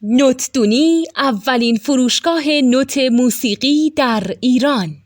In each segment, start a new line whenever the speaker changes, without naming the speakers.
نوتدونی اولین فروشگاه نوت موسیقی در ایران.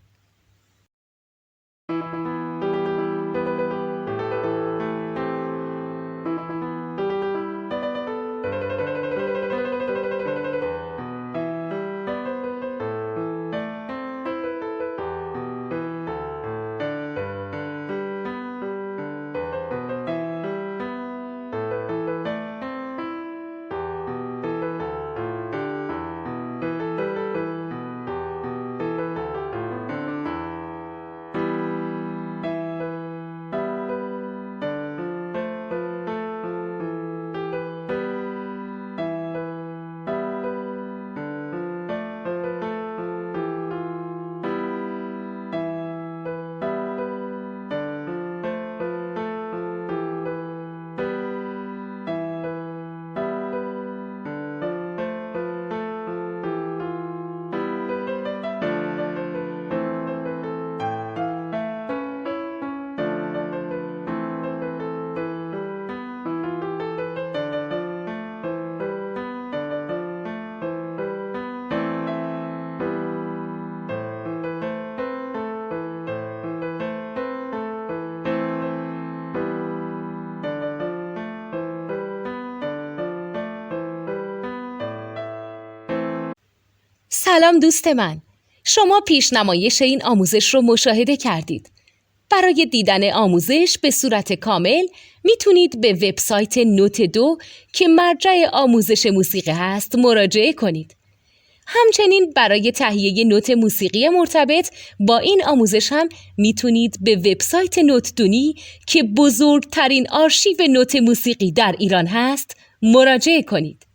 سلام دوست من، شما پیشنمایش این آموزش رو مشاهده کردید. برای دیدن آموزش به صورت کامل میتونید به وبسایت نوت2 که مرجع آموزش موسیقی هست مراجعه کنید. همچنین برای تهیه نوت موسیقی مرتبط با این آموزش هم میتونید به وبسایت نوتدونی که بزرگترین آرشیو نوت موسیقی در ایران هست مراجعه کنید.